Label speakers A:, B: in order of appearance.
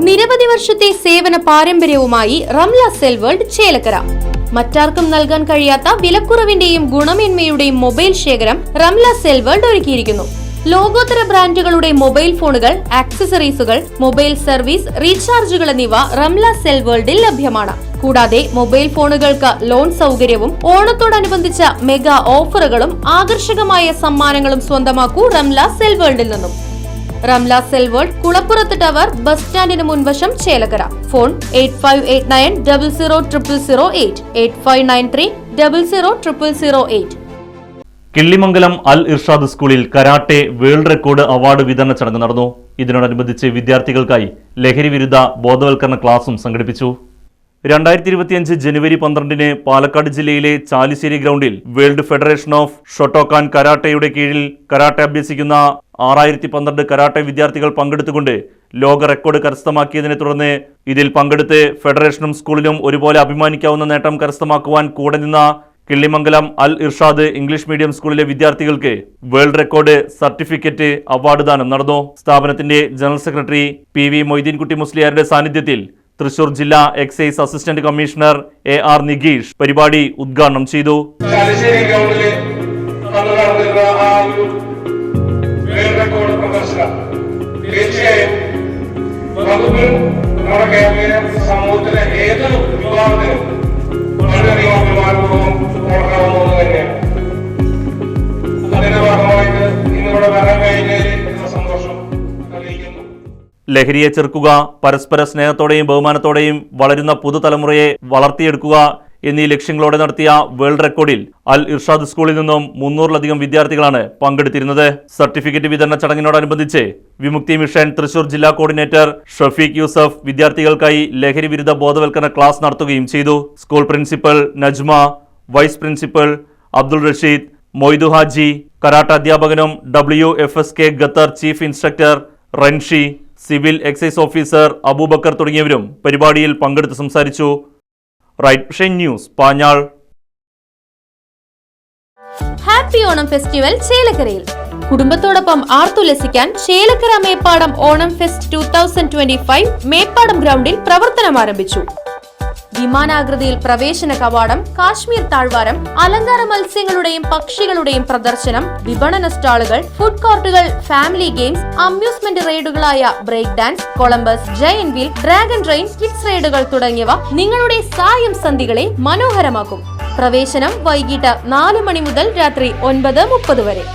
A: നിരവധി വർഷത്തെ സേവന പാരമ്പര്യവുമായി റംല സെൽ വേൾഡ് ചേലക്കര. മറ്റാർക്കും നൽകാൻ കഴിയാത്ത വിലക്കുറവിന്റെയും ഗുണമേന്മയുടെയും മൊബൈൽ ശേഖരം റംല സെൽ വേൾഡ് ഒരുക്കിയിരിക്കുന്നു. ലോകോത്തര ബ്രാൻഡുകളുടെ മൊബൈൽ ഫോണുകൾ, ആക്സസറീസുകൾ, മൊബൈൽ സർവീസ്, റീചാർജുകൾ എന്നിവ റംല സെൽ വേൾഡിൽ ലഭ്യമാണ്. കൂടാതെ മൊബൈൽ ഫോണുകൾക്ക് ലോൺ സൗകര്യവും ഓണത്തോടനുബന്ധിച്ച മെഗാ ഓഫറുകളും ആകർഷകമായ സമ്മാനങ്ങളും സ്വന്തമാക്കൂ റംല സെൽ വേൾഡിൽ നിന്നും. റംല സെൽ വേൾഡ്, കുളപ്പുറത്ത് ടവർ, ബസ് സ്റ്റാൻഡിന് മുൻവശം, ചേലക്കര. ഫോൺ 8589000008, 8593000008.
B: കിള്ളിമംഗലം അൽ ഇർഷാദ് സ്കൂളിൽ കരാട്ടെ വേൾഡ് റെക്കോർഡ് അവാർഡ് വിതരണ ചടങ്ങ് നടന്നു. ഇതിനോടനുബന്ധിച്ച് വിദ്യാർത്ഥികൾക്കായി ലഹരി വിരുദ്ധ ബോധവൽക്കരണ ക്ലാസും സംഘടിപ്പിച്ചു. 2025 ജനുവരി 12 പാലക്കാട് ജില്ലയിലെ ചാലിശ്ശേരി ഗ്രൗണ്ടിൽ വേൾഡ് ഫെഡറേഷൻ ഓഫ് ഷോട്ടോക്കാൻ കരാട്ടയുടെ കീഴിൽ കരാട്ടെ അഭ്യസിക്കുന്ന 6012 കരാട്ടെ വിദ്യാർത്ഥികൾ പങ്കെടുത്തുകൊണ്ട് ലോക റെക്കോർഡ് കരസ്ഥമാക്കിയതിനെ തുടർന്ന് ഇതിൽ പങ്കെടുത്ത് ഫെഡറേഷനും സ്കൂളിനും ഒരുപോലെ അഭിമാനിക്കാവുന്ന നേട്ടം കരസ്ഥമാക്കുവാൻ കൂടെ നിന്ന കിള്ളിമംഗലം അൽ ഇർഷാദ് ഇംഗ്ലീഷ് മീഡിയം സ്കൂളിലെ വിദ്യാർത്ഥികൾക്ക് വേൾഡ് റെക്കോർഡ് സർട്ടിഫിക്കറ്റ് അവാർഡ് ദാനം നടന്നു. സ്ഥാപനത്തിന്റെ ജനറൽ സെക്രട്ടറി PV മൊയ്തീൻകുട്ടി മുസ്ലിയാരുടെ സാന്നിധ്യത്തിൽ തൃശൂർ ജില്ലാ excise assistant commissioner AR Nigeesh പരിപാടി ഉദ്ഘാടനം ചെയ്തു.
C: സമൂഹത്തിലെ ഏതൊരു വിഭാഗത്തിനും വളരെയധികം അഭിമാനപൂർവ്വം ഓർക്കാവുന്നത് തന്നെയാണ്. അതിന്റെ ഭാഗമായിട്ട് ഇന്നിവിടെ വരാൻ കഴിഞ്ഞതിൽ സന്തോഷം അറിയിക്കുന്നു.
B: ലഹരിയെ ചെറുക്കുക, പരസ്പര സ്നേഹത്തോടെയും ബഹുമാനത്തോടെയും വളരുന്ന പുതുതലമുറയെ വളർത്തിയെടുക്കുക എന്നീ ലക്ഷ്യങ്ങളോടെ നടത്തിയ വേൾഡ് റെക്കോർഡിൽ അൽ ഇർഷാദ് സ്കൂളിൽ നിന്നും 300-ലധികം വിദ്യാർത്ഥികളാണ് പങ്കെടുത്തിരുന്നത്. സർട്ടിഫിക്കറ്റ് വിതരണ ചടങ്ങിനോടനുബന്ധിച്ച് വിമുക്തി മിഷൻ തൃശൂർ ജില്ലാ കോർഡിനേറ്റർ ഷഫീഖ് യൂസഫ് വിദ്യാർത്ഥികൾക്കായി ലഹരി വിരുദ്ധ ബോധവൽക്കരണ ക്ലാസ് നടത്തുകയും ചെയ്തു. School principal Najma, vice principal Abdul Rasheed, Moidu Haji, karate അധ്യാപകനും WFSK ഖത്തർ ചീഫ് ഇൻസ്ട്രക്ടർ റൻഷി, സിവിൽ എക്സൈസ് ഓഫീസർ അബൂബക്കർ തുടങ്ങിയവരും പരിപാടിയിൽ പങ്കെടുത്ത് സംസാരിച്ചു. Right vision news, Panjal.
A: Happy Onam festival ചേലക്കരയിൽ. കുടുംബത്തോടൊപ്പം ആർത്തുല്ലസിക്കാൻ ചേലക്കര മേപ്പാടം ഓണം ഫെസ്റ്റ് 2025 മേപ്പാടം ഗ്രൗണ്ടിൽ പ്രവർത്തനം ആരംഭിച്ചു. വിമാനാകൃതിയിൽ പ്രവേശന കവാടം, കാശ്മീർ താഴ്വാരം, അലങ്കാര മത്സ്യങ്ങളുടെയും പക്ഷികളുടെയും പ്രദർശനം, വിപണന സ്റ്റാളുകൾ, ഫുഡ് കോർട്ടുകൾ, ഫാമിലി ഗെയിംസ്, അമ്യൂസ്മെന്റ് റൈഡുകളായ break dance, Columbus, giant wheel, dragon train, kids റൈഡുകൾ തുടങ്ങിയവ നിങ്ങളുടെ സായം സന്ധികളെ മനോഹരമാക്കും. പ്രവേശനം വൈകിട്ട് 4 മണി മുതൽ രാത്രി 9:30 വരെ.